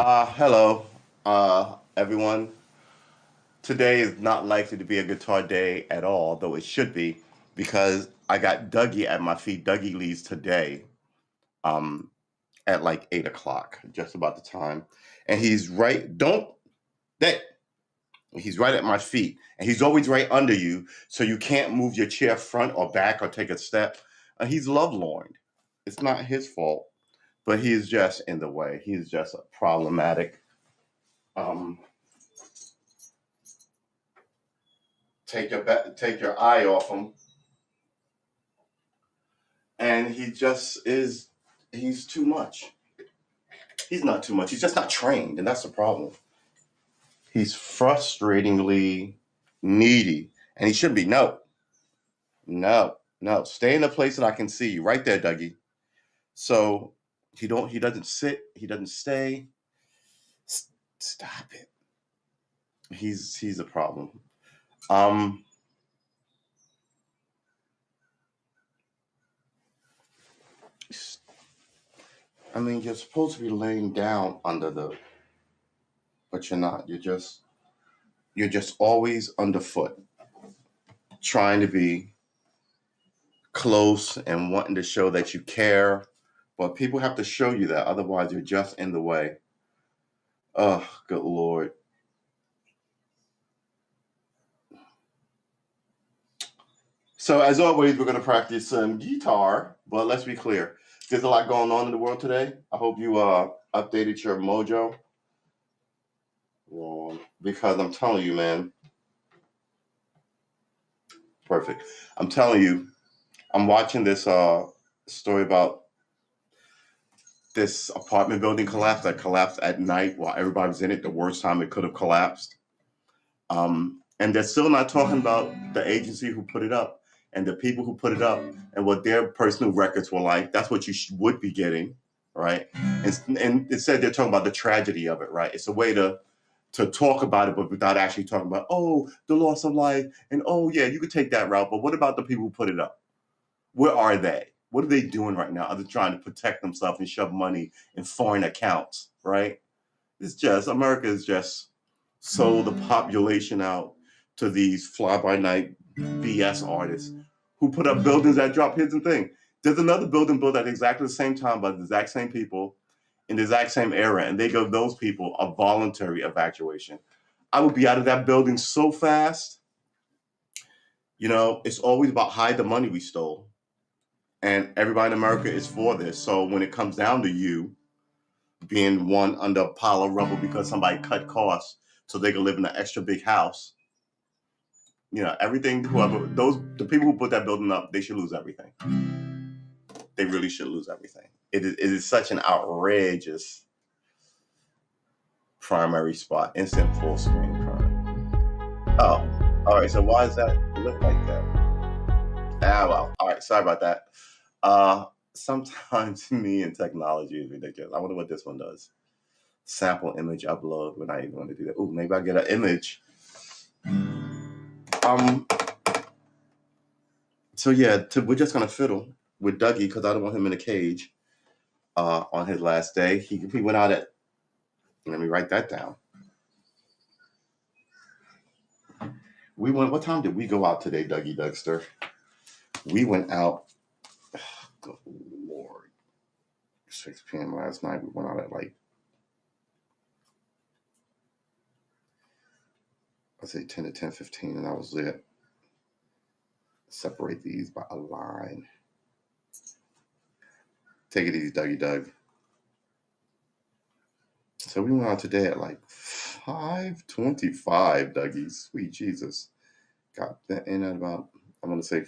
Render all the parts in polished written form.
Hello, everyone. Today is not likely to be a guitar day at all, though it should be, because I got Dougie at my feet. Dougie leaves today, um, at like 8 o'clock, just about the time, and he's right. Don't that he's right at my feet, and he's always right under you, so you can't move your chair front or back or take a step. He's lovelorn. It's not his fault, but he's just in the way. He's just problematic. Um, take your eye off him, and he just is. He's too much. He's not too much. He's just not trained, and that's the problem. He's frustratingly needy, and he should be. No, no, no. Stay in a place that I can see you. Right there, Dougie. So he don't. He doesn't sit. He doesn't stay. Stop it. He's a problem. Um. I mean, you're supposed to be laying down under the, but you're not. You're just always underfoot, trying to be close and wanting to show that you care. But people have to show you that, otherwise you're just in the way. Oh, good Lord. So as always, we're going to practice some guitar. But let's be clear, there's a lot going on in the world today. I hope you updated your mojo. Because I'm telling you, man, perfect. I'm telling you, I'm watching this story about this apartment building collapse that collapsed at night while everybody was in it, the worst time it could have collapsed. And they're still not talking about the agency who put it up and the people who put it up and what their personal records were like. That's what you would be getting, right? And instead, they're talking about the tragedy of it, right? It's a way to talk about it, but without actually talking about, oh, the loss of life, and oh yeah, you could take that route. But what about the people who put it up? Where are they? What are they doing right now? Are they trying to protect themselves and shove money in foreign accounts, right? It's just America is just sold the population out to these fly by night BS artists who put up buildings that drop. Here's the thing: there's another building built at exactly the same time by the exact same people in the exact same era, and they give those people a voluntary evacuation. I would be out of that building so fast. It's always about hide the money we stole, and everybody in America is for this. So when it comes down to you being one under a pile of rubble because somebody cut costs so they can live in an extra big house. Everything. Whoever the people who put that building up, they should lose everything. They really should lose everything. It is such an outrageous primary spot, instant full screen crime. Oh, all right. So why does that look like that? Well, all right. Sorry about that. Sometimes me and technology is ridiculous. I wonder what this one does. Sample image upload. We're not even going to do that. Ooh, maybe I get an image. Um. So yeah, we're just gonna fiddle with Dougie because I don't want him in a cage. On his last day, he went out at. Let me write that down. We went. What time did we go out today, Dougie Dougster? We went out. Good Lord, 6 p.m. last night. We went out at like, I say 10 to 10:15, and I was there. Separate these by a line. Take it easy, Dougie Doug. So we went out today at like 5:25, Dougie. Sweet Jesus. Got that in at about, I'm going to say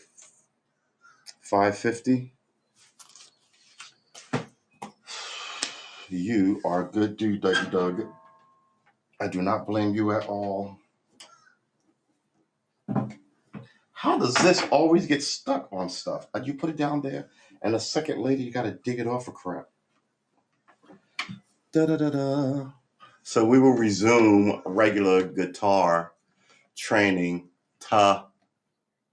5:50. You are a good dude, Dougie Doug. I do not blame you at all. How does this always get stuck on stuff? Like you put it down there, and a second later you got to dig it off of crap. Da da da da. So we will resume regular guitar training tonight.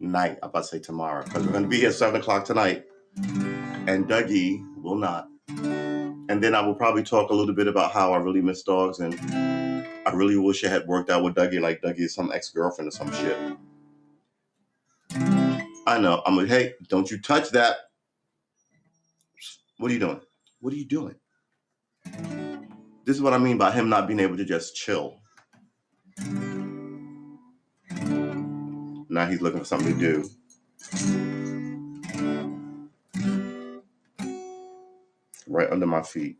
I'm about to say tomorrow because we're going to be here at 7 o'clock tonight, and Dougie will not. And And then I will probably talk a little bit about how I really miss dogs, and I really wish it had worked out with Dougie, like Dougie is some ex-girlfriend or some shit. I know. I'm like, hey, don't you touch that. What are you doing? What are you doing? This is what I mean by him not being able to just chill. Now he's looking for something to do. Right under my feet.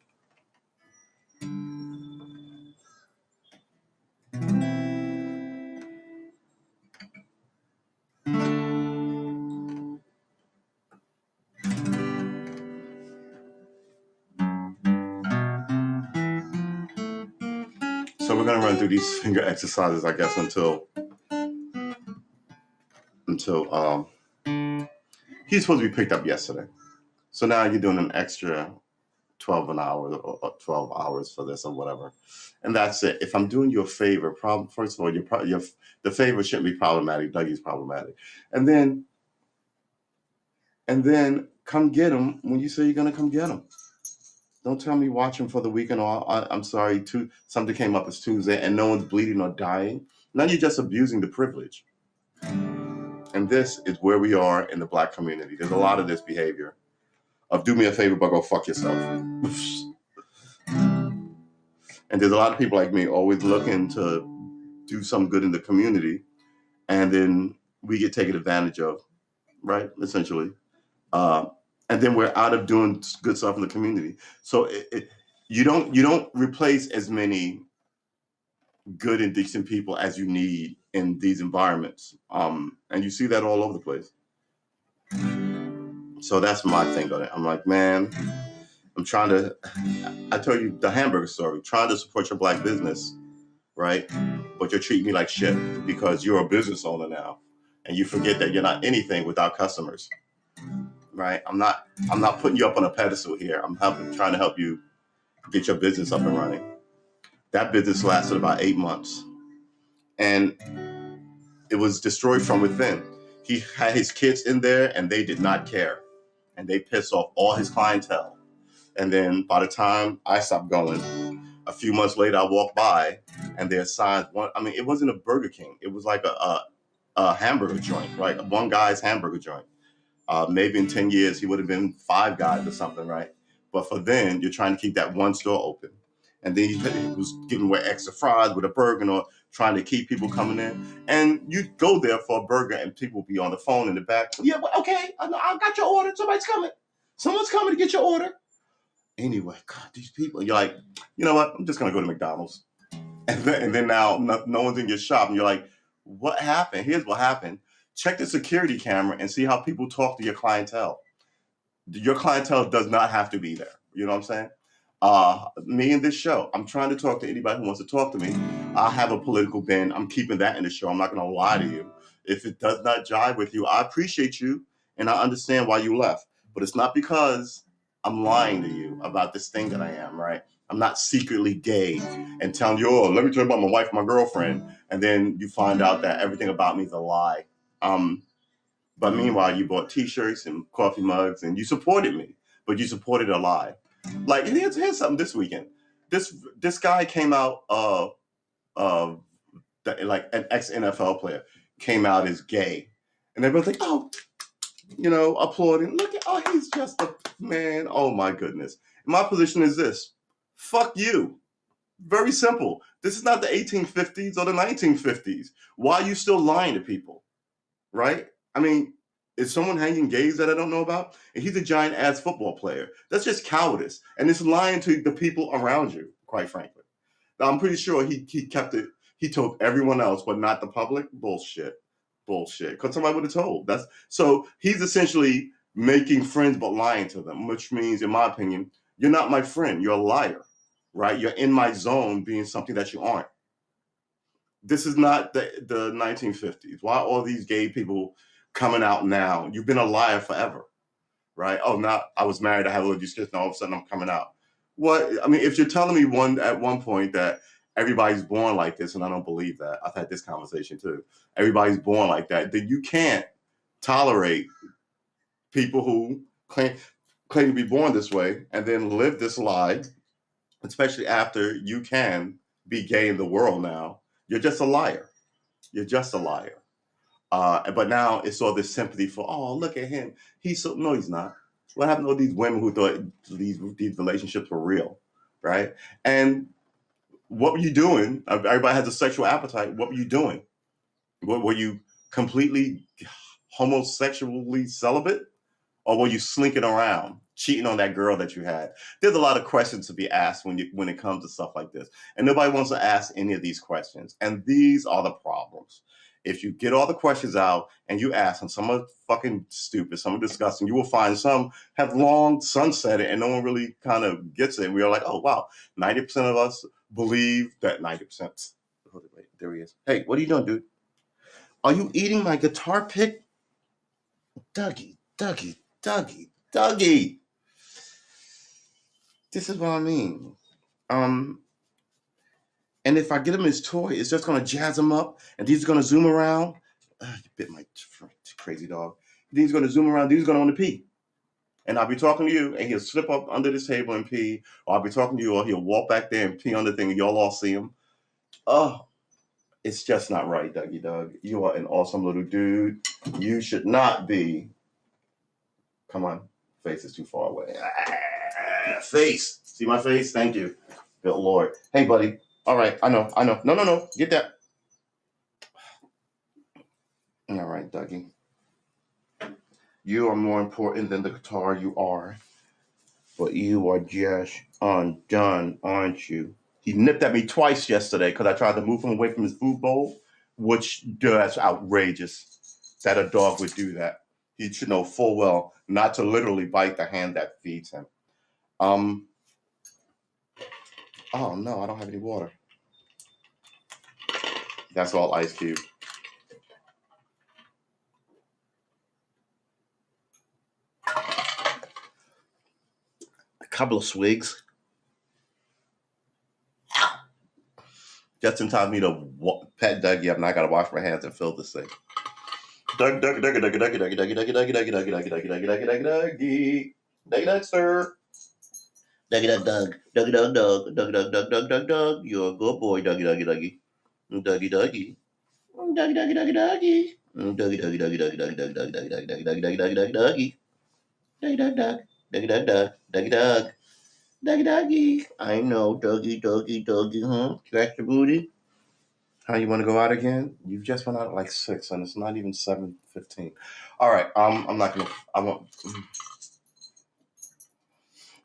So we're gonna run through these finger exercises, I guess, until he's supposed to be picked up yesterday. So now you're doing an extra 12 an hour or 12 hours for this or whatever, and that's it. If I'm doing you a favor, first of all, the favor shouldn't be problematic. Dougie's problematic, and then come get him when you say you're gonna come get him. Don't tell me watch him for the weekend. Or I'm sorry, something came up. It's Tuesday and no one's bleeding or dying. Now you're just abusing the privilege. And this is where we are in the Black community. There's a lot of this behavior of do me a favor, but go fuck yourself. And there's a lot of people like me always looking to do some good in the community, and then we get taken advantage of, right? Essentially. And then we're out of doing good stuff in the community. So you don't replace as many good and decent people as you need in these environments. And you see that all over the place. So that's my thing on it. I'm like, man, I tell you the hamburger story, trying to support your Black business, right? But you're treating me like shit because you're a business owner now. And you forget that you're not anything without customers. Right? I'm not putting you up on a pedestal here. I'm trying to help you get your business up and running. That business lasted about 8 months, and it was destroyed from within. He had his kids in there, and they did not care, and they pissed off all his clientele. And then by the time I stopped going, a few months later, I walked by, and they assigned one. I mean, it wasn't a Burger King. It was like a hamburger joint, right? One guy's hamburger joint. Maybe in 10 years, he would have been Five Guys or something, right? But for then, you're trying to keep that one store open. And then he was giving away extra fries with a burger or trying to keep people coming in. And you go there for a burger and people will be on the phone in the back. Yeah, well, okay, I got your order. Somebody's coming. Someone's coming to get your order. Anyway, God, these people, you're like, you know what? I'm just going to go to McDonald's. And then now no one's in your shop. And you're like, what happened? Here's what happened. Check the security camera and see how people talk to your clientele. Your clientele does not have to be there. You know what I'm saying? Me and this show, I'm trying to talk to anybody who wants to talk to me. I have a political bend. I'm keeping that in the show. I'm not going to lie to you. If it does not jive with you, I appreciate you and I understand why you left. But it's not because I'm lying to you about this thing that I am, right? I'm not secretly gay and telling you, oh, let me tell you about my wife, my girlfriend. And then you find out that everything about me is a lie. But meanwhile, you bought T-shirts and coffee mugs, and you supported me, but you supported a lie. Like here's something this weekend. This guy came out like an ex-NFL player came out as gay, and everyone's like, oh, applauding. Look at he's just a man. Oh my goodness. My position is this: fuck you. Very simple. This is not the 1850s or the 1950s. Why are you still lying to people? Right? I mean, is someone hanging gays that I don't know about? And he's a giant ass football player. That's just cowardice. And it's lying to the people around you, quite frankly. Now, I'm pretty sure he kept it. He told everyone else, but not the public. Bullshit. Because somebody would have told. So he's essentially making friends but lying to them, which means, in my opinion, you're not my friend. You're a liar, right? You're in my zone being something that you aren't. This is not the 1950s. Why are all these gay people coming out now? You've been a liar forever, right? Oh, now I was married. I have all these kids. Now all of a sudden I'm coming out. What? I mean, if you're telling me at one point that everybody's born like this, and I don't believe that. I've had this conversation too. Everybody's born like that. Then you can't tolerate people who claim to be born this way and then live this lie, especially after you can be gay in the world now, you're just a liar. You're just a liar. But now it's all this sympathy for, oh, look at him. He's so, no, he's not. What happened to all these women who thought these relationships were real, right? And what were you doing? Everybody has a sexual appetite. What were you doing? What, were you completely homosexually celibate? Or were you slinking around, cheating on that girl that you had? There's a lot of questions to be asked when it comes to stuff like this. And nobody wants to ask any of these questions. And these are the problems. If you get all the questions out and you ask, and some are fucking stupid, some are disgusting, you will find some have long sunsetted and no one really kind of gets it. We are like, oh, wow, 90% of us believe that 90%. Wait, there he is. Hey, what are you doing, dude? Are you eating my guitar pick? Dougie. This is what I mean. And if I get him his toy, it's just gonna jazz him up, and he's gonna zoom around. You bit my crazy dog. He's gonna zoom around. He's gonna want to pee, and I'll be talking to you, and he'll slip up under this table and pee, or I'll be talking to you, or he'll walk back there and pee on the thing, and y'all all see him. Oh, it's just not right, Dougie Doug. You are an awesome little dude. You should not be. Come on, face is too far away. Face. See my face? Thank you. Good Lord. Hey, buddy. All right. I know. No. Get that. All right, Dougie. You are more important than the guitar. You are. But you are just undone, aren't you? He nipped at me twice yesterday because I tried to move him away from his food bowl, which that's outrageous that a dog would do that. He should know full well not to literally bite the hand that feeds him. Oh no, I don't have any water. That's all ice cube. A couple of swigs. Just in time for me to pet Dougie up, and I gotta wash my hands and fill this thing. Dougie, sir. Dougie Doug. You're a good boy, Dougie. Dougie. Dougie. Dougie. I know, Dougie, huh? Scratch your booty. How you want to go out again? You just went out at like 6, and it's not even 7:15. All right. I'm not gonna. I won't.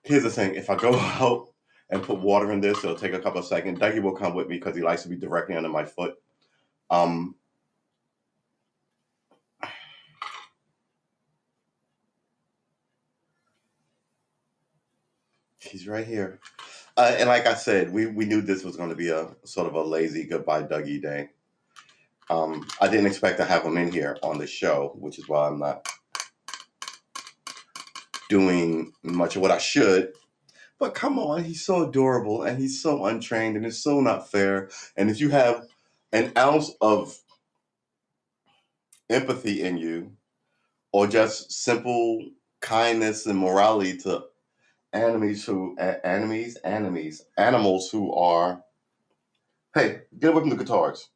Here's the thing. If I go out and put water in this, it'll take a couple of seconds. Dougie will come with me because he likes to be directly under my foot. He's right here. And like I said, we knew this was going to be a sort of a lazy goodbye Dougie day. I didn't expect to have him in here on the show, which is why I'm not doing much of what I should. But come on, he's so adorable and he's so untrained and it's so not fair. And if you have an ounce of empathy in you or just simple kindness and morality to animals who are, hey, get away from the guitars.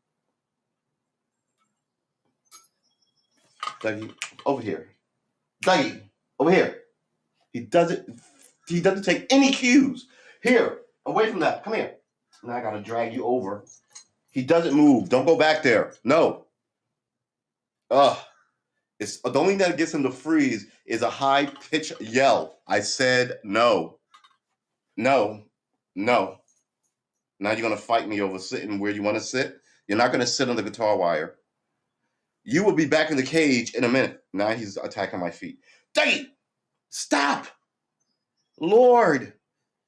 Dougie, over here. Dougie, over here. He doesn't take any cues. Here, away from that. Come here. Now I gotta drag you over. He doesn't move. Don't go back there. No. It's the only thing that gets him to freeze is a high pitch yell. I said no. No. Now you're gonna fight me over sitting where you want to sit. You're not gonna sit on the guitar wire. You will be back in the cage in a minute. Now he's attacking my feet. Dougie, stop! Lord,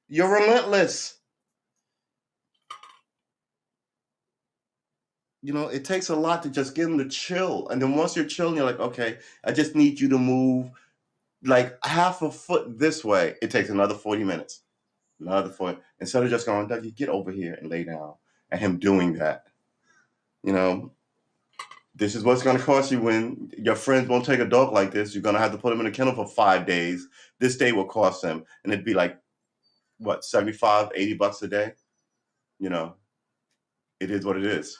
you're relentless. You know, it takes a lot to just get him to chill. And then once you're chilling, you're like, okay, I just need you to move like half a foot this way. It takes another 40 minutes. Another 40. Instead of just going, Dougie, get over here and lay down. And him doing that. You know, This is what's going to cost you when your friends won't take a dog like this. You're going to have to put him in a kennel for 5 days. This day will cost them, and it'd be like, what, 75, $80 a day? You know, it is what it is.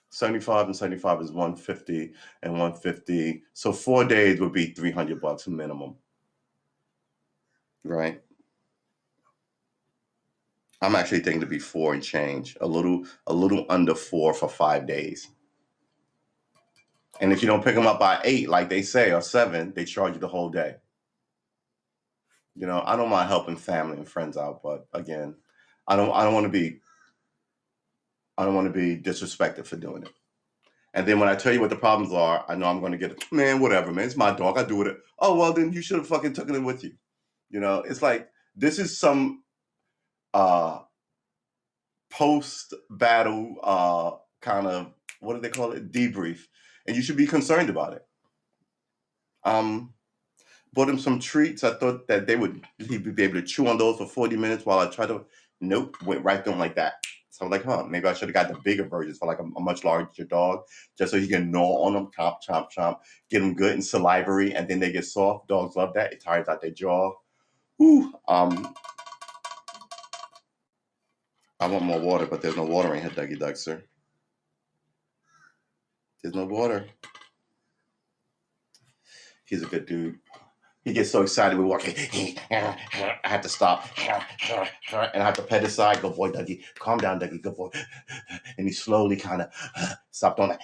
75 and 75 is 150 and 150. So 4 days would be $300 minimum. Right? I'm actually thinking to be 4 and change, a little under 4 for 5 days. And if you don't pick them up by 8, like they say, or 7, they charge you the whole day. You know, I don't mind helping family and friends out, but again, I don't want to be disrespected for doing it. And then when I tell you what the problems are, I know I'm going to get it. Man, whatever, man. It's my dog. I do it. Oh, well, then you should have fucking taken it with you. You know, it's like this is some post-battle kind of, what do they call it? Debrief. And you should be concerned about it. Bought him some treats. I thought that he'd be able to chew on those for 40 minutes while I tried to, nope, went right through him like that. So I'm like, maybe I should have got the bigger versions for like a much larger dog, just so he can gnaw on them, chomp, chomp, chomp, get them good and salivary, and then they get soft. Dogs love that. It tires out their jaw. Whew. I want more water, but there's no water in here, Dougie Doug, sir. There's no water. He's a good dude. He gets so excited we walk. I have to stop. And I have to pet his side. Good boy, Dougie. Calm down, Dougie. Good boy. And he slowly kind of stopped on that.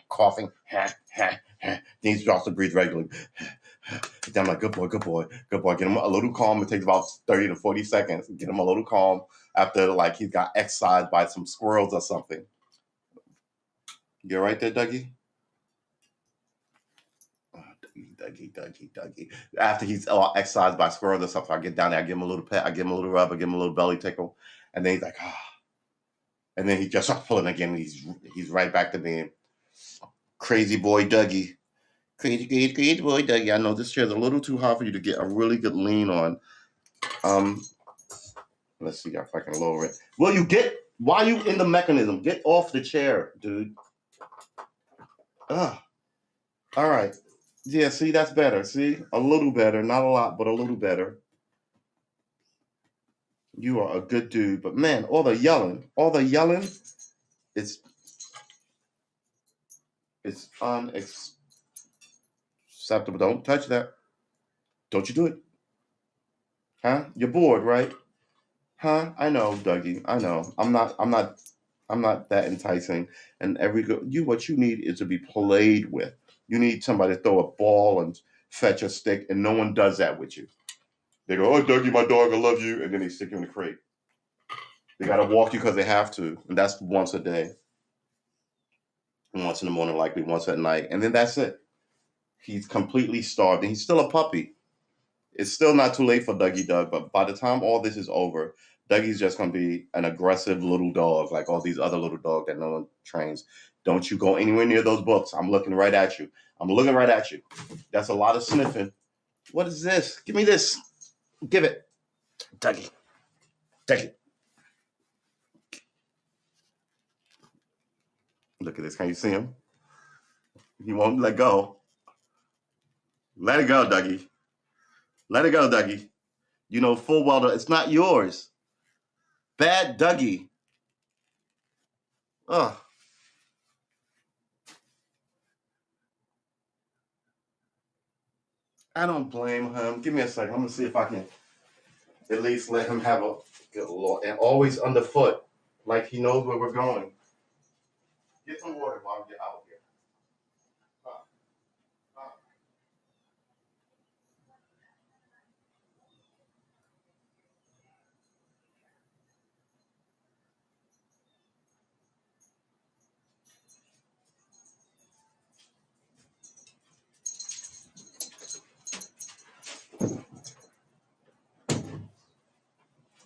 Coughing. Then he starts to breathe regularly. Then I'm like, good boy, good boy, good boy. Get him a little calm. It takes about 30 to 40 seconds. Get him a little calm after like he's got excised by some squirrels or something. You all right there, Dougie? Dougie. After he's excised by squirrels or something, I get down there, I give him a little pet, I give him a little rub, I give him a little belly tickle, and then he's like, and then he just starts pulling again. And he's right back to being crazy boy Dougie. Crazy boy Dougie. I know this chair's a little too hard for you to get a really good lean on. Let's see if I can lower it. Will you get, while you in the mechanism, get off the chair, dude. All right. Yeah, see, that's better. See, a little better, not a lot, but a little better. You are a good dude, but man, all the yelling, it's unacceptable. Don't touch that. Don't you do it. Huh? You're bored, right? Huh? I know, Dougie. I know. I'm not that enticing. And what you need is to be played with. You need somebody to throw a ball and fetch a stick, and no one does that with you. They go, oh, Dougie, my dog, I love you, and then they stick you in the crate. They got to walk you because they have to, and that's once a day. Once in the morning, likely once at night, and then that's it. He's completely starved, and he's still a puppy. It's still not too late for Dougie Doug, but by the time all this is over, Dougie's just going to be an aggressive little dog, like all these other little dogs that no one trains. Don't you go anywhere near those books. I'm looking right at you. That's a lot of sniffing. What is this? Give me this. Give it. Dougie. Look at this. Can you see him? He won't let go. Let it go, Dougie. Let it go, Dougie. You know full well that it's not yours. Bad Dougie. Ugh. I don't blame him. Give me a second. I'm going to see if I can at least let him have a good Lord. And always underfoot, like he knows where we're going. Get some water while we get out here.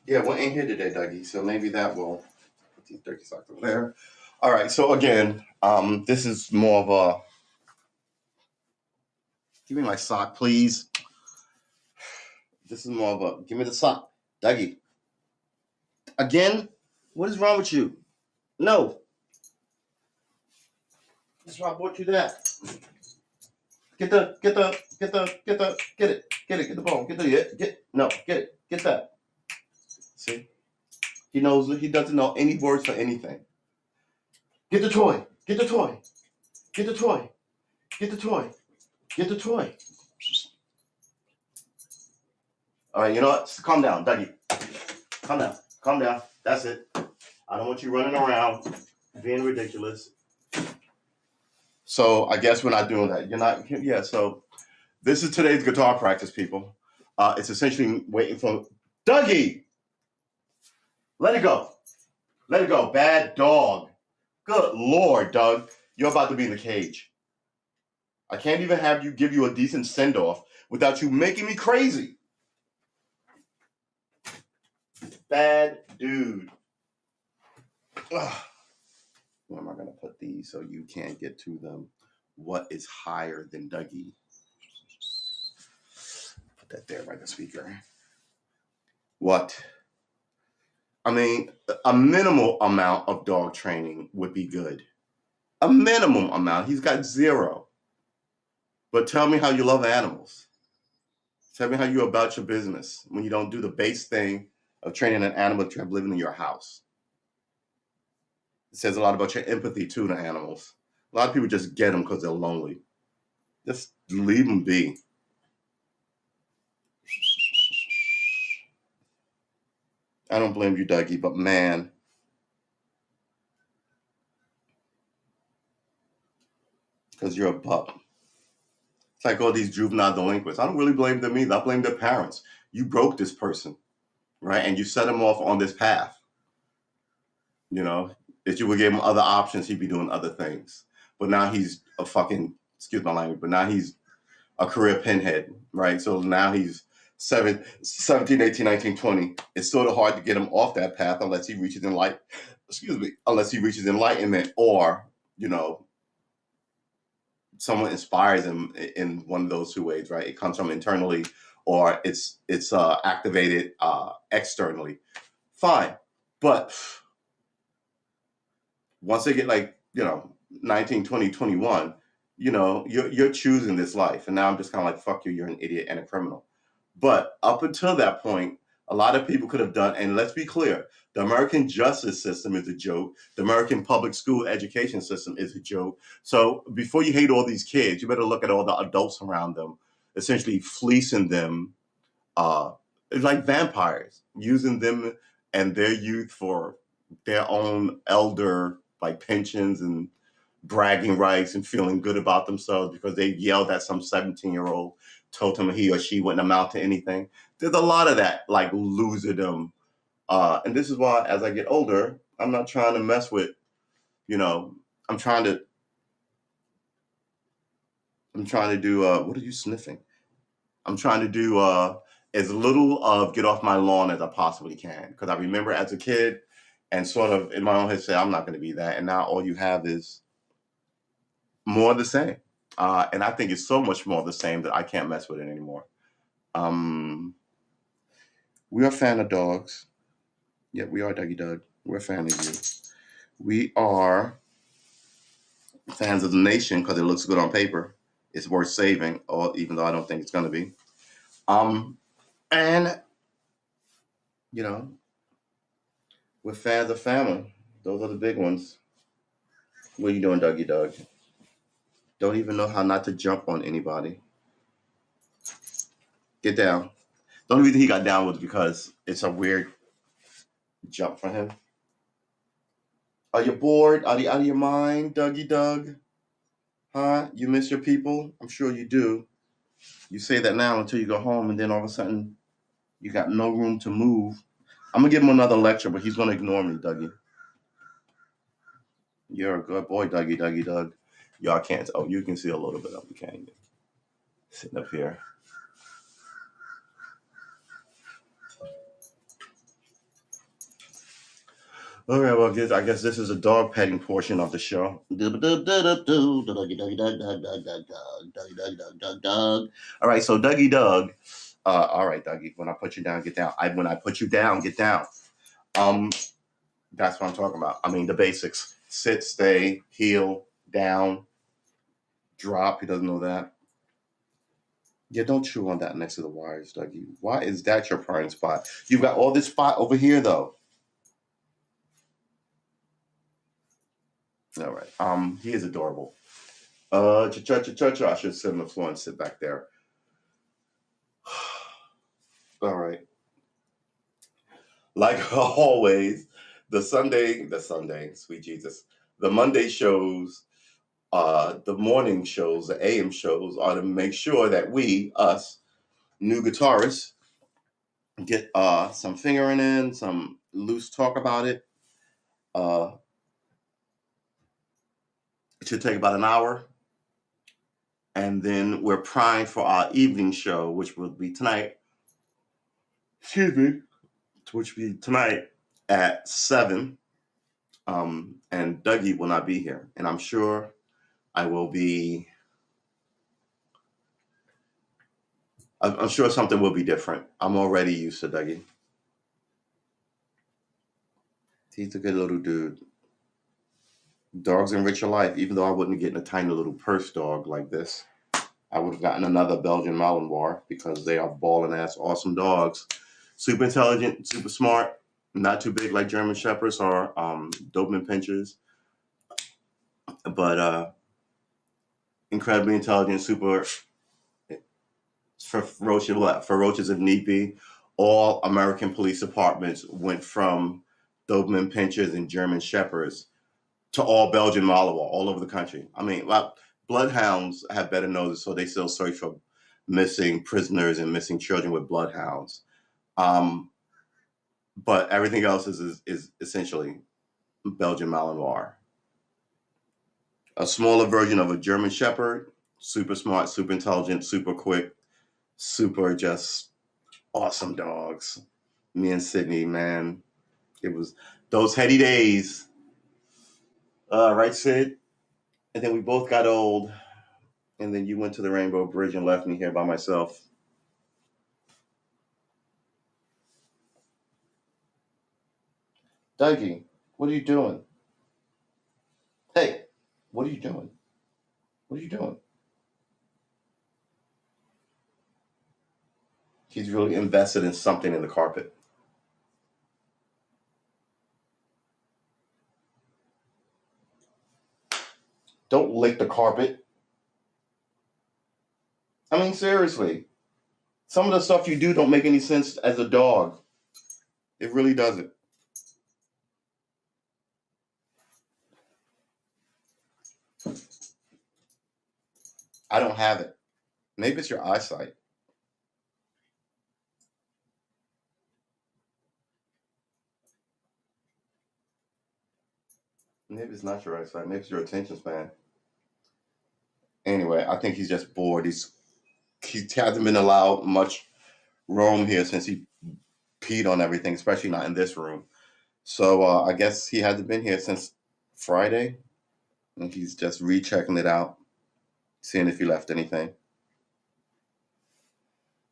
Yeah, we're in here today, Dougie. So maybe that will put these turkey socks over there. All right. So again, this is more of a. Give me my sock, please. This is more of a. Give me the sock, Dougie. Again, what is wrong with you? No. That's why I bought you that. Get it, get the bone, get that. See? He doesn't know any words for anything. Get the toy, get the toy, get the toy, get the toy, get the toy. All right, you know what? Calm down, Dougie. Calm down. That's it. I don't want you running around being ridiculous. So I guess we're not doing that. You're not, yeah. So this is today's guitar practice, people. It's essentially waiting for Dougie. Let it go. Let it go. Bad dog. Good Lord, Doug. You're about to be in the cage. I can't even have you give you a decent send-off without you making me crazy. Bad dude. Ugh. Where am I going to put these so you can't get to them? What is higher than Dougie? Put that there by the speaker. What? I mean, a minimal amount of dog training would be good. A minimum amount. He's got 0. But tell me how you love animals. Tell me how you're about your business when you don't do the base thing of training an animal to have living in your house. It says a lot about your empathy, too, to animals. A lot of people just get them because they're lonely. Just leave them be. I don't blame you, Dougie, but man. Because you're a pup. It's like all these juvenile delinquents. I don't really blame them either. I blame their parents. You broke this person, right? And you set him off on this path. You know, if you would give him other options, he'd be doing other things. But now he's a fucking, excuse my language, but now he's a career pinhead, right? So now he's 17, 18, 19, 20. It's sort of hard to get him off that path unless he reaches enlightenment or, you know, someone inspires him in one of those two ways, right? It comes from internally or it's activated externally. Fine. But once they get 19, 20, 21, you're choosing this life. And now I'm just kind of like, fuck you, you're an idiot and a criminal. But up until that point, a lot of people could have done, and let's be clear, the American justice system is a joke. The American public school education system is a joke. So before you hate all these kids, you better look at all the adults around them, essentially fleecing them like vampires, using them and their youth for their own elder pensions and bragging rights and feeling good about themselves because they yelled at some 17-year-old, told him he or she wouldn't amount to anything. There's a lot of that, like loserdom. And this is why, as I get older, I'm not trying to mess with, I'm trying to do, what are you sniffing? I'm trying to do as little of get off my lawn as I possibly can. Because I remember as a kid and sort of in my own head say, I'm not going to be that. And now all you have is more of the same. And I think it's so much more of the same that I can't mess with it anymore. We are a fan of dogs. Yeah, we are, Dougie Doug. We're a fan of you. We are fans of the nation because it looks good on paper. It's worth saving, even though I don't think it's going to be. And, we're fans of family. Those are the big ones. What are you doing, Dougie Doug? Don't even know how not to jump on anybody. Get down. The only reason he got down was because it's a weird jump for him. Are you bored? Are you out of your mind, Dougie Doug? Huh? You miss your people? I'm sure you do. You say that now until you go home, and then all of a sudden, you got no room to move. I'm going to give him another lecture, but he's going to ignore me, Dougie. You're a good boy, Dougie Doug. Y'all can't. Oh, you can see a little bit of him, can't you? Sitting up here. All right, well, I guess this is a dog petting portion of the show. All right, so Dougie Doug. All right, Dougie, when I put you down, get down. When I put you down, get down. That's what I'm talking about. I mean, the basics. Sit, stay, heel, down, drop. He doesn't know that. Yeah, don't chew on that next to the wires, Dougie. Why is that your prime spot? You've got all this spot over here, though. All right. He is adorable. I should sit on the floor and sit back there. All right. Like always, the Sunday, sweet Jesus, the Monday shows, the morning shows, the AM shows are to make sure that us, new guitarists, get some fingering in, some loose talk about it. It should take about an hour. And then we're primed for our evening show, which will be tonight. Excuse me. Which will be tonight at 7. And Dougie will not be here. And I'm sure I'm sure something will be different. I'm already used to Dougie. He's a good little dude. Dogs enrich your life, even though I wouldn't get a tiny little purse dog like this. I would have gotten another Belgian Malinois because they are balling ass awesome dogs. Super intelligent, super smart, not too big like German Shepherds or Doberman Pinschers, but incredibly intelligent, super ferocious if need be. All American police departments went from Doberman Pinschers and German Shepherds to all Belgian Malinois all over the country. I mean, bloodhounds have better noses, so they still search for missing prisoners and missing children with bloodhounds. But everything else is essentially Belgian Malinois. A smaller version of a German Shepherd, super smart, super intelligent, super quick, super just awesome dogs. Me and Sydney, man, it was those heady days. Right, Sid? And then we both got old. And then you went to the Rainbow Bridge and left me here by myself. Dougie, what are you doing? Hey, what are you doing? What are you doing? He's really invested in something in the carpet. Don't lick the carpet. I mean, seriously. Some of the stuff you do don't make any sense as a dog. It really doesn't. I don't have it. Maybe it's your eyesight. Maybe it's not your eyesight. Maybe it's your attention span. Anyway, I think he's just bored. He hasn't been allowed much roam here since he peed on everything, especially not in this room. So I guess he hasn't been here since Friday, and he's just rechecking it out, seeing if he left anything.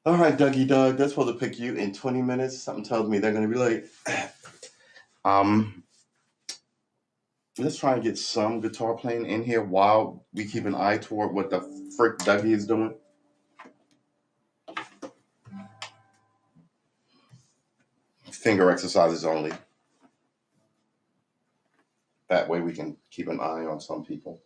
All right, Dougie Doug, they're supposed to pick you in 20 minutes. Something tells me they're going to be late. Let's try and get some guitar playing in here while we keep an eye toward what the frick Dougie is doing. Finger exercises only. That way we can keep an eye on some people.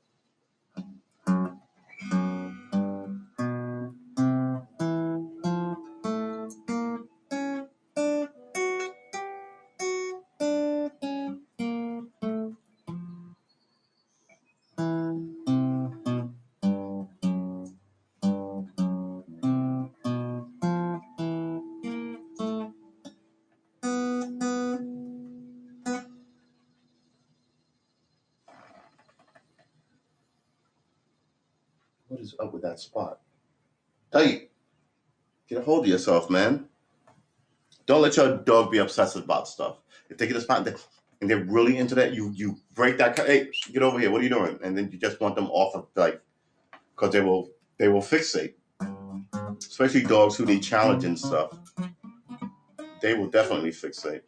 What is up with that spot? Dougie, get a hold of yourself, man. Don't let your dog be obsessive about stuff. If they get a spot and they're really into that, you break that. Hey, get over here. What are you doing? And then you just want them off of because they will fixate. Especially dogs who need challenge and stuff. They will definitely fixate.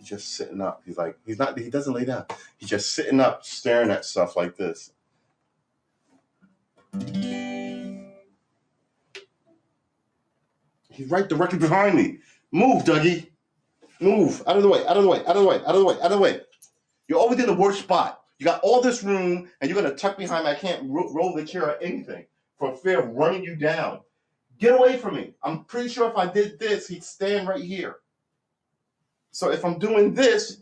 He's just sitting up. He's like, he doesn't lay down. He's just sitting up, staring at stuff like this. He's right directly behind me. Move, Dougie. Move. Out of the way, out of the way, out of the way, out of the way, out of the way. You're always in the worst spot. You got all this room, and you're going to tuck behind me. I can't roll the chair or anything for fear of running you down. Get away from me. I'm pretty sure if I did this, he'd stand right here. So if I'm doing this,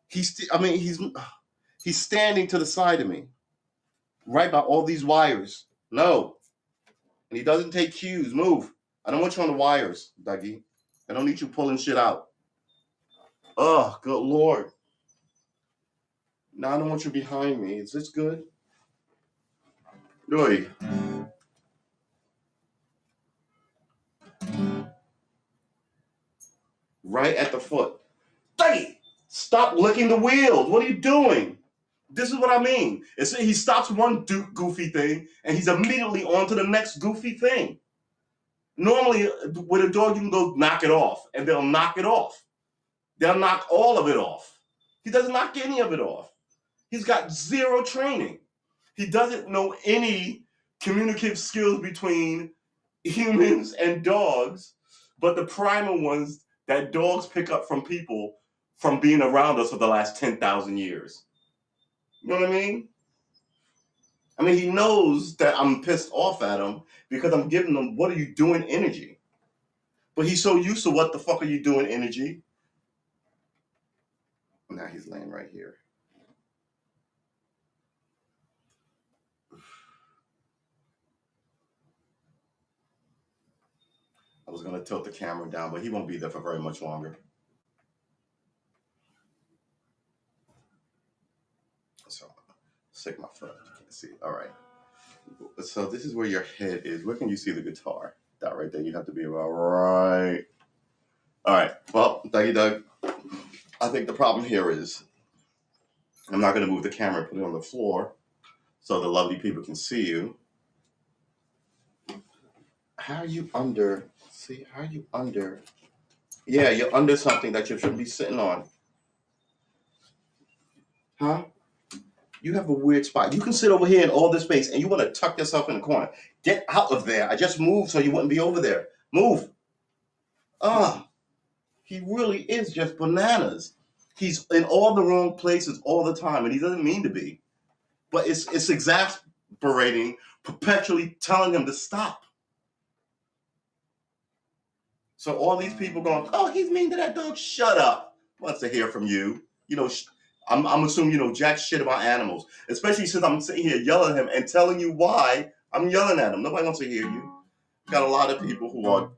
he's standing to the side of me, right by all these wires. No. And he doesn't take cues. Move. I don't want you on the wires, Dougie. I don't need you pulling shit out. Oh, good Lord. Now I don't want you behind me. Is this good? Really? Right at the foot. Dougie, stop licking the wheels. What are you doing? This is what I mean. He stops one goofy thing, and he's immediately on to the next goofy thing. Normally, with a dog, you can go knock it off, and they'll knock it off. They'll knock all of it off. He doesn't knock any of it off. He's got zero training. He doesn't know any communicative skills between humans and dogs, but the primal ones that dogs pick up from people from being around us for the last 10,000 years. You know what I mean? I mean, he knows that I'm pissed off at him because I'm giving him, what are you doing energy? But he's so used to what the fuck are you doing energy? Now he's laying right here. I was going to tilt the camera down, but he won't be there for very much longer. So, stick my foot. You can't see. All right. So this is where your head is. Where can you see the guitar? That right there. You have to be about right. All right. Well, Dougie Doug, I think the problem here is I'm not going to move the camera and put it on the floor so the lovely people can see you. How are you under? See, how are you under? Yeah, you're under something that you shouldn't be sitting on. Huh? You have a weird spot. You can sit over here in all this space and you want to tuck yourself in the corner. Get out of there. I just moved so you wouldn't be over there. Move. He really is just bananas. He's in all the wrong places all the time, and he doesn't mean to be. But it's exasperating, perpetually telling him to stop. So all these people going, oh, he's mean to that dog. Shut up. Wants to hear from you. You know, I'm assuming you know jack shit about animals, especially since I'm sitting here yelling at him and telling you why I'm yelling at him. Nobody wants to hear you. Got a lot of people who are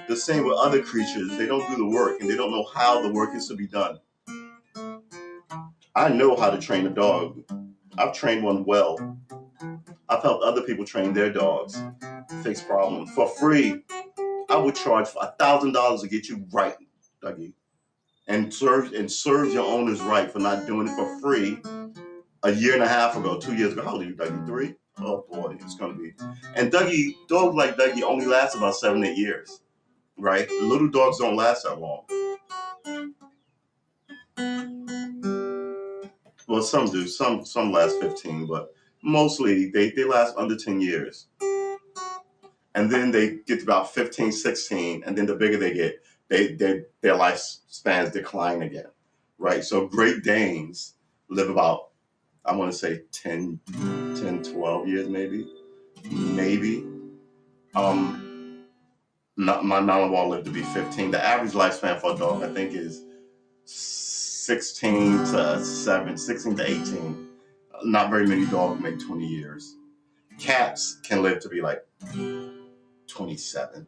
the same with other creatures. They don't do the work, and they don't know how the work is to be done. I know how to train a dog. I've trained one well. I've helped other people train their dogs, fix problems for free. I would charge $1,000 to get you right, Dougie, and serve your owners right for not doing it for free a year and a half ago, 2 years ago. How old are you, Dougie? 3? Oh boy, it's gonna be. And Dougie, dogs like Dougie only last about 7-8 years, right? Little dogs don't last that long. Well, some do. Some last 15, but mostly they last under 10 years. And then they get to about 15, 16, and then the bigger they get, their lifespans decline again, right? So Great Danes live about, I want to say 10, 12 years maybe. My Malinois lived to be 15. The average lifespan for a dog, I think, is 16 to 18. Not very many dogs make 20 years. Cats can live to be like 27.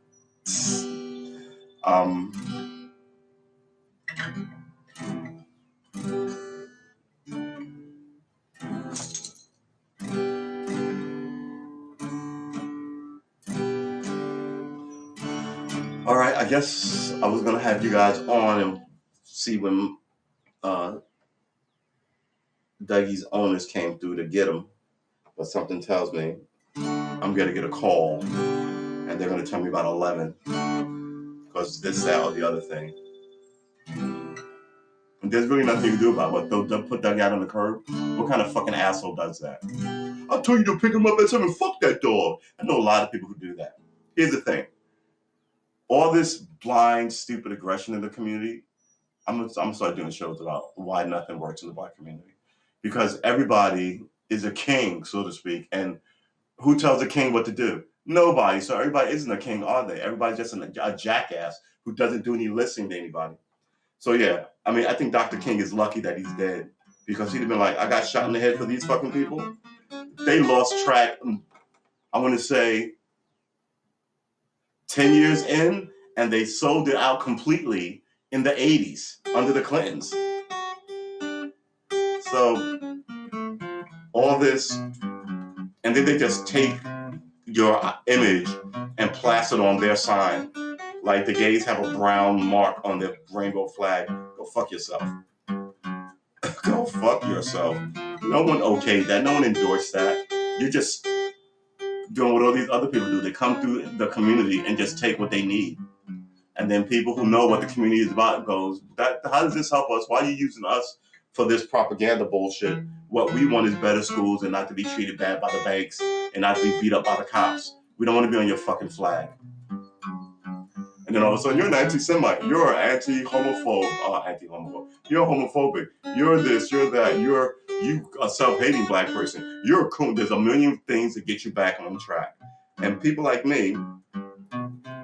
All right, I guess I was gonna have you guys on and see when Dougie's owners came through to get him, but something tells me I'm gonna get a call, and they're gonna tell me about 11, because this, that, or the other thing. And there's really nothing you can do about it. But they'll put that guy on the curb. What kind of fucking asshole does that? I'll tell you to pick him up at 7. Fuck that dog. I know a lot of people who do that. Here's the thing. All this blind, stupid aggression in the community, I'm gonna start doing shows about why nothing works in the black community. Because everybody is a king, so to speak, and who tells a king what to do? Nobody. So everybody isn't a king, are they? Everybody's just a jackass who doesn't do any listening to anybody. So yeah, I mean, I think Dr. King is lucky that he's dead because he'd have been like, I got shot in the head for these fucking people. They lost track. I want to say 10 years in, and they sold it out completely in the 80s under the Clintons. So all this, and then they just take your image and plaster it on their sign. Like the gays have a brown mark on their rainbow flag. Go fuck yourself. Go fuck yourself. No one okayed that. No one endorsed that. You're just doing what all these other people do. They come through the community and just take what they need. And then people who know what the community is about goes, how does this help us? Why are you using us for this propaganda bullshit? What we want is better schools and not to be treated bad by the banks and not to be beat up by the cops. We don't want to be on your fucking flag. And then all of a sudden, you're an anti-Semite. You're an anti-homophobe. You're homophobic. You're this, you're that. You a self-hating black person. You're a coon. There's a million things to get you back on track. And people like me,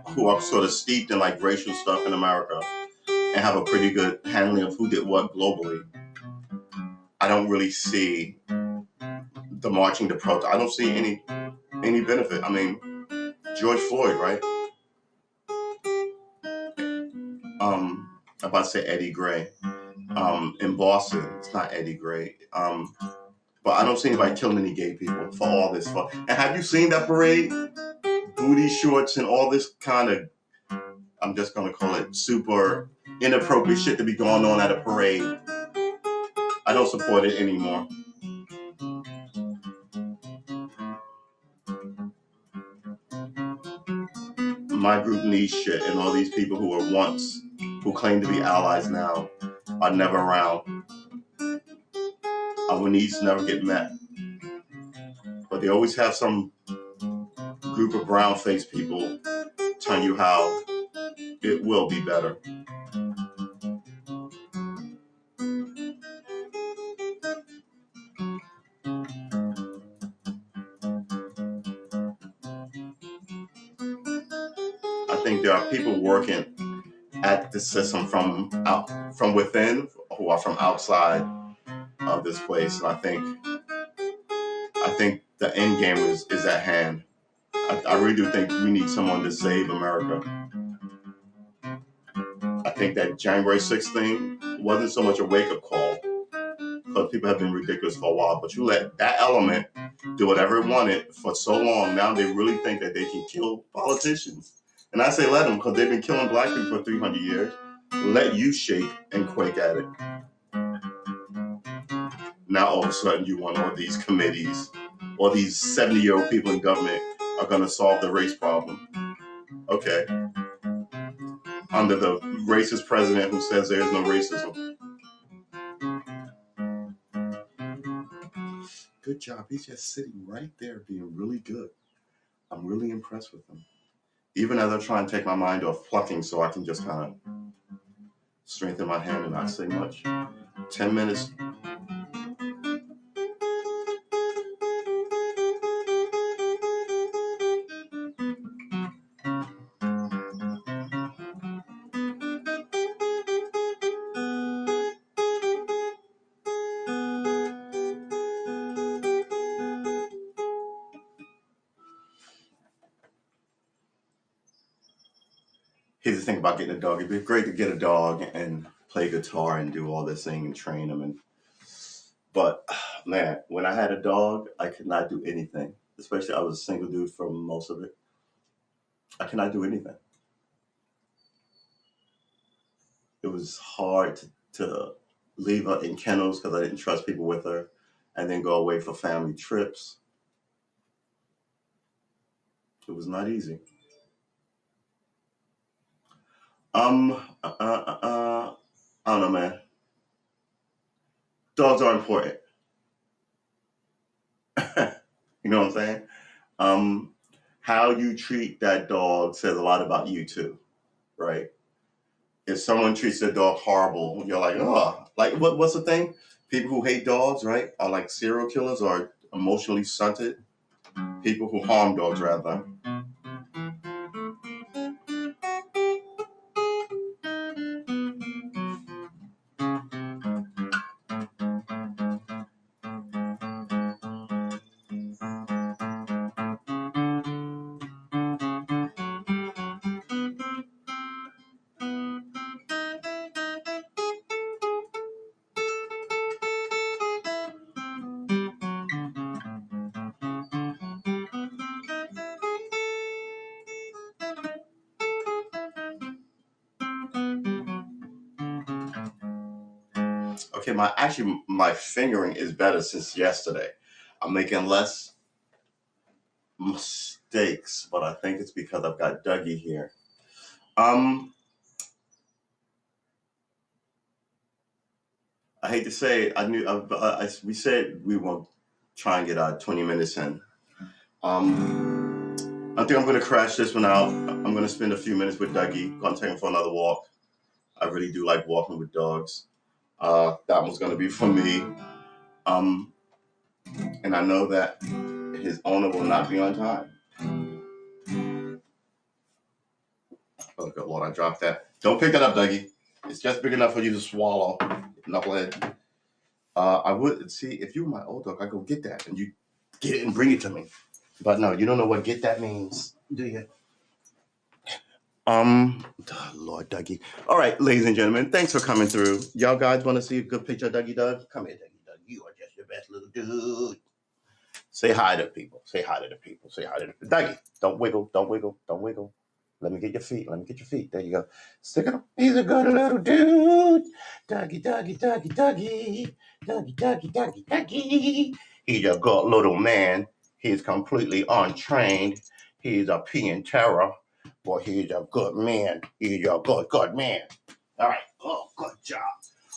who are sort of steeped in like racial stuff in America and have a pretty good handling of who did what globally, I don't really see the marching, the protest. I don't see any benefit. I mean, George Floyd, right? I'm about to say Eddie Gray. In Boston, it's not Eddie Gray. But I don't see anybody killing any gay people for all this fun. And have you seen that parade? Booty shorts and all this kind of, I'm just going to call it super inappropriate shit to be going on at a parade. I don't support it anymore. My group needs shit, and all these people who were once, who claim to be allies now, are never around. Our needs never get met. But they always have some group of brown-faced people telling you how it will be better. I think there are people working at the system from within who are from outside of this place, and I think the end game is at hand. I really do think we need someone to save America. I think that January 6th thing wasn't so much a wake-up call, because people have been ridiculous for a while, but you let that element do whatever it wanted for so long, now they really think that they can kill politicians. And I say let them, because they've been killing black people for 300 years. Let you shake and quake at it. Now all of a sudden you want all these committees, or these 70-year-old people in government are going to solve the race problem. Okay. Under the racist president who says there is no racism. Good job. He's just sitting right there being really good. I'm really impressed with him. Even as I try and take my mind off plucking so I can just kind of strengthen my hand and not say much. 10 minutes. Here's the thing about getting a dog. It'd be great to get a dog and play guitar and do all this thing and train him. But man, when I had a dog, I could not do anything. Especially I was a single dude for most of it. I could not do anything. It was hard to leave her in kennels because I didn't trust people with her, and then go away for family trips. It was not easy. I don't know, man. Dogs are important. You know what I'm saying? How you treat that dog says a lot about you too, right? If someone treats their dog horrible, you're like, oh, like what's the thing? People who hate dogs, right, are like serial killers or emotionally stunted. People who harm dogs, rather. Okay, my fingering is better since yesterday. I'm making less mistakes, but I think it's because I've got Dougie here. I hate to say it, we said we will try and get 20 minutes in. I think I'm going to crash this one out. I'm going to spend a few minutes with Dougie. Going to take him for another walk. I really do like walking with dogs. That one's going to be for me. And I know that his owner will not be on time. Oh, good Lord, I dropped that. Don't pick that up, Dougie. It's just big enough for you to swallow, knucklehead. I would see if you were my old dog, I'd go get that and you get it and bring it to me. But no, you don't know what get that means, do you? Lord Dougie. All right, ladies and gentlemen, thanks for coming through. Y'all guys want to see a good picture of Dougie Doug? Come here, Dougie Doug. You are just your best little dude. Say hi to people. Say hi to the people. Say hi to the Dougie. Don't wiggle. Don't wiggle. Don't wiggle. Let me get your feet. Let me get your feet. There you go. Stick it up. He's a good little dude. Dougie, Dougie, Dougie, Dougie. Dougie, Dougie, Dougie, Dougie. He's a good little man. He's completely untrained. He's a peeing terror. Boy, he's a good man. He's a good man. All right. Oh, good job.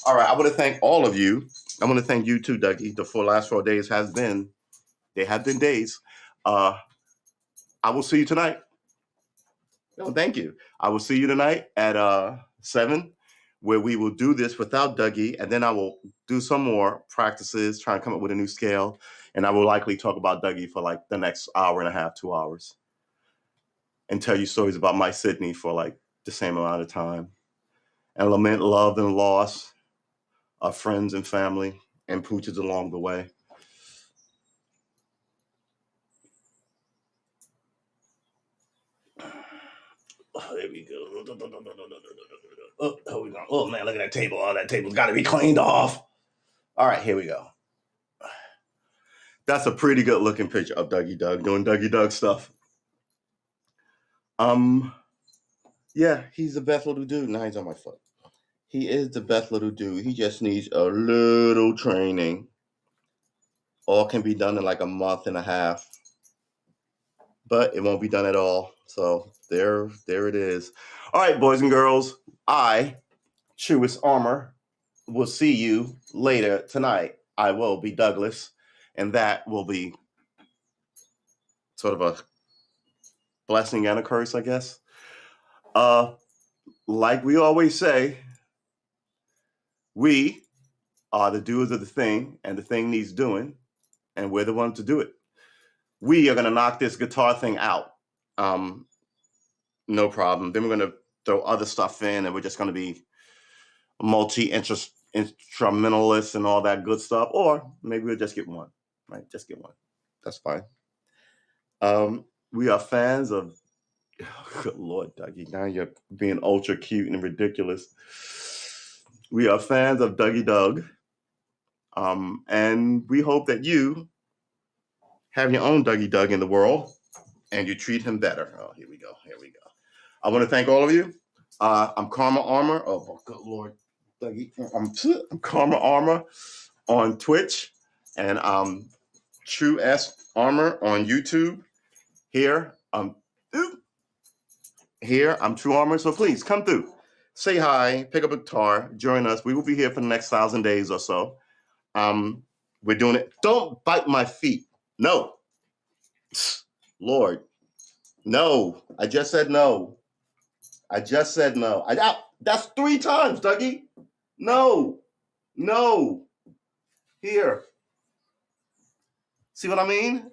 All right. I want to thank all of you. I want to thank you too, Dougie. The last 4 days they have been days. I will see you tonight. No, thank you. I will see you tonight at 7, where we will do this without Dougie, and then I will do some more practices, try and come up with a new scale, and I will likely talk about Dougie for like the next hour and a half, 2 hours, and tell you stories about my Sydney for like the same amount of time, and lament love and loss of friends and family and pooches along the way. Oh, there we go. Oh, here we go. Oh man, look at that table. Oh, that table's got to be cleaned off. All right, here we go. That's a pretty good looking picture of Dougie Doug doing Dougie Doug stuff. Yeah, he's the best little dude. Now he's on my foot. He is the best little dude. He just needs a little training. All can be done in like a month and a half, but it won't be done at all. So there it is. All right, boys and girls. I, Truest Armor, will see you later tonight. I will be Douglas, and that will be sort of a blessing and a curse, I guess. Like we always say, we are the doers of the thing, and the thing needs doing, and we're the ones to do it. We are going to knock this guitar thing out. No problem. Then we're going to throw other stuff in, and we're just going to be multi-instrumentalists and all that good stuff. Or maybe we'll just get one, right? Just get one. That's fine. We are fans of, good Lord, Dougie, now you're being ultra cute and ridiculous. We are fans of Dougie Doug. And we hope that you have your own Dougie Doug in the world and you treat him better. Oh, here we go. Here we go. I want to thank all of you. I'm Karma Armor. Oh, good Lord, Dougie. I'm Karma Armor on Twitch, and True S Armor on YouTube. Here, I'm True Armor. So please come through, say hi, pick up a guitar, join us. We will be here for the next 1,000 days or so. We're doing it. Don't bite my feet. No. Lord. No. I just said no. I just said no. That's 3 times, Dougie. No. No. Here. See what I mean?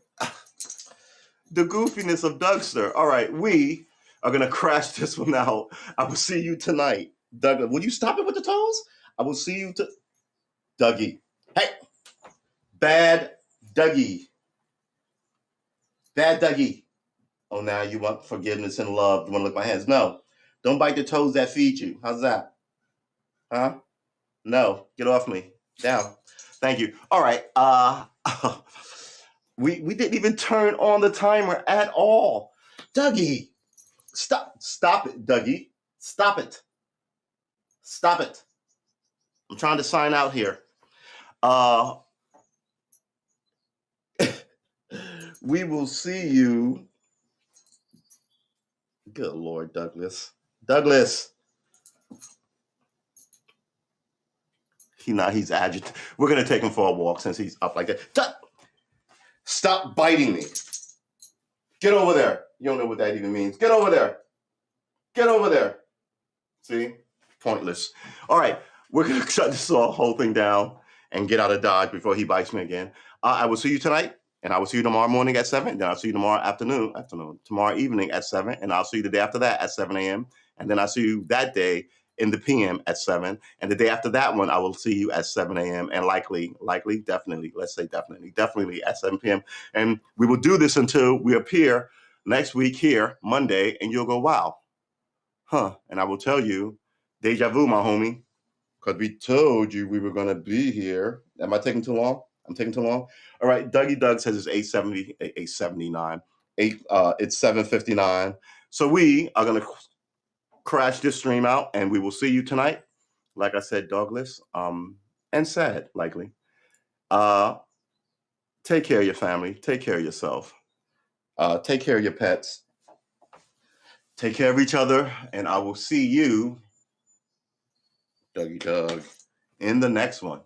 The goofiness of Dougster. All right, we are going to crash this one out. I will see you tonight. Doug, will you stop it with the toes? I will see you Dougie. Hey, bad Dougie. Bad Dougie. Oh, now you want forgiveness and love. You want to lick my hands? No. Don't bite the toes that feed you. How's that? Huh? No. Get off me. Down. Thank you. All right. We didn't even turn on the timer at all. Dougie. Stop it, Dougie. Stop it. Stop it. I'm trying to sign out here. We will see you. Good Lord, Douglas. Douglas. He's agitated. We're going to take him for a walk since he's up like that. Stop biting me. Get over there. You don't know what that even means. Get over there. Get over there. See? Pointless. All right. We're going to shut this whole thing down and get out of Dodge before he bites me again. I will see you tonight, and I will see you tomorrow morning at 7. Then I'll see you tomorrow tomorrow evening at 7, and I'll see you the day after that at 7 a.m. And then I'll see you that day in the PM at 7. And the day after that one, I will see you at 7 a.m. and definitely at 7 p.m. And we will do this until we appear next week here, Monday, and you'll go, wow. Huh. And I will tell you, deja vu, my homie, because we told you we were going to be here. Am I taking too long? I'm taking too long? All right. Dougie Doug says it's 8:79. It's 7:59. So we are going to crash this stream out, and we will see you tonight. Like I said, dogless, and sad, likely. Take care of your family. Take care of yourself. Take care of your pets. Take care of each other, and I will see you, Dougie Doug, in the next one.